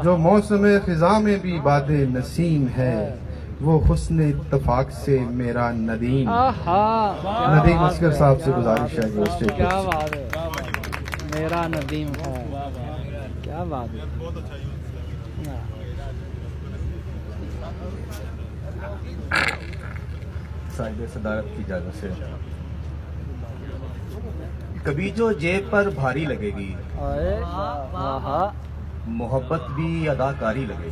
جو موسم خزاں میں بھی باد نسیم ہے، وہ حسن اتفاق سے میرا ندیم۔ ندیم اصغر صاحب سے گزارش ہے کہ اس سے کیا بات ہے، میرا ندیم ہے، کیا بات ہے۔ صاحب صدارت کی اجازت سے، کبھی جو جیب پر بھاری لگے گی، محبت بھی اداکاری لگے گی۔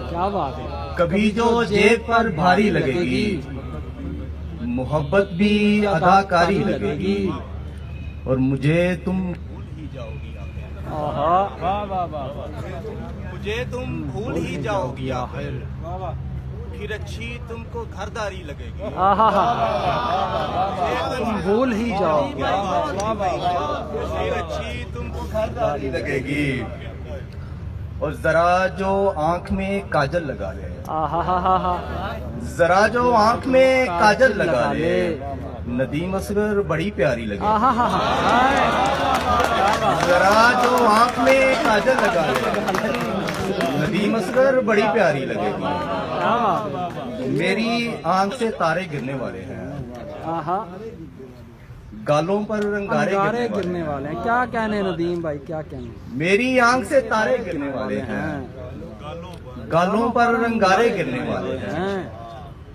کیا بات ہے۔ کبھی جو جیب پر بھاری لگے گی، محبت بھی اداکاری لگے گی، اور مجھے تم بھول ہی جاؤ گی آخر، پھر اچھی تم کو گھرداری لگے گی۔ تم بھول ہی جاؤ گے، پھر اچھی تم کو گھرداری لگے گی، اور ذرا جو آنکھ میں کاجل لگا لے، ذرا جو آنکھ میں کاجل لگا لے، ندیم اصغر بڑی پیاری لگے گی۔ ذرا جو آنکھ میں کاجل لگا لے، ندیم اصغر بڑی پیاری لگے گی۔ میری آنکھ سے تارے گرنے والے ہیں، گالوں پر رنگارے گرنے والے ہیں۔ کیا کہنے ندیم بھائی، کیا کہنے۔ میری آنکھ سے تارے گرنے والے ہیں، گالوں پر رنگارے گرنے والے ہیں،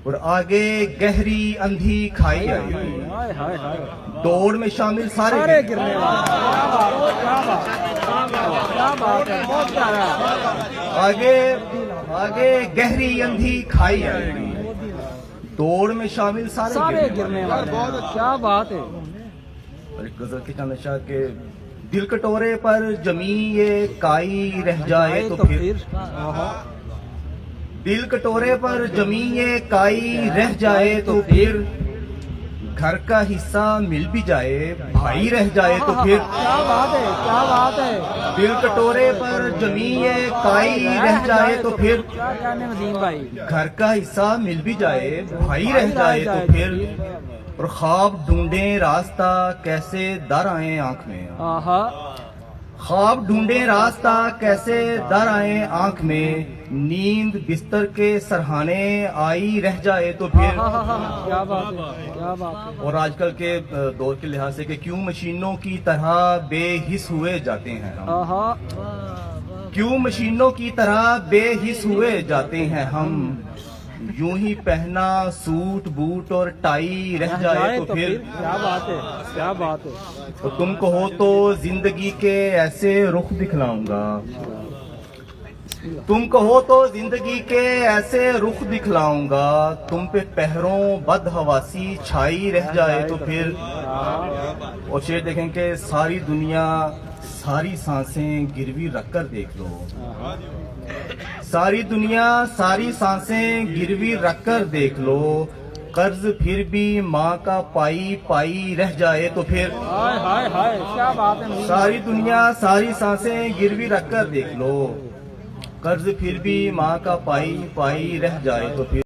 اور آگے گہری اندھی کھائی آئی ہوئی، دوڑ میں شامل سارے گرنے والے۔ آگے گہری اندھی کھائی آئی ہوئی، دوڑ میں شامل سارے گرنے والے۔ کیا بات ہے۔ اور ایک غزل کی چند اشعار کے، دل کٹورے پر جمی یہ کائی رہ جائے تو پھر، دل کٹورے پر جمی یہ کائی رہ جائے تو پھر، گھر کا حصہ مل بھی جائے بھائی رہ جائے تو پھر۔ کیا بات ہے، کیا بات ہے۔ دل کٹورے پر جمی یہ کائی رہ جائے تو پھر، کیا کہنے ندیم بھائی۔ گھر کا حصہ مل بھی جائے بھائی رہ جائے تو پھر، اور خواب ڈھونڈیں راستہ کیسے در آئیں آنکھ میں، خواب ڈھونڈیں راستہ کیسے در آئیں آنکھ میں، نیند بستر کے سرہانے آئی رہ جائے تو پھر۔ کیا بات ہے، کیا بات ہے۔ اور آج کل کے دور کے لحاظ سے کہ کیوں مشینوں کی طرح بے حس ہوئے جاتے ہیں ہم، کیوں مشینوں کی طرح بے حس ہوئے جاتے ہیں ہم، یوں ہی پہنا سوٹ بوٹ اور ٹائی رہ جائے تو پھر۔ کیا بات ہے، کیا بات ہے۔ تو تم کہو تو زندگی کے ایسے رخ دکھلاؤں گا، تم کہو تو زندگی کے ایسے رخ دکھلاؤں گا، تم پہ پہروں بد حواسی چھائی رہ جائے تو پھر۔ اور شعر دیکھیں کہ ساری دنیا ساری سانسیں گروی رکھ کر دیکھ لو، ساری دنیا ساری سانسیں گروی رکھ کر دیکھ لو، قرض پھر بھی ماں کا پائی پائی رہ جائے تو پھر۔ کیا بات ہے۔ ساری دنیا ساری سانسیں گروی رکھ کر دیکھ لو، قرض پھر بھی ماں کا پائی پائی رہ جائے تو پھر۔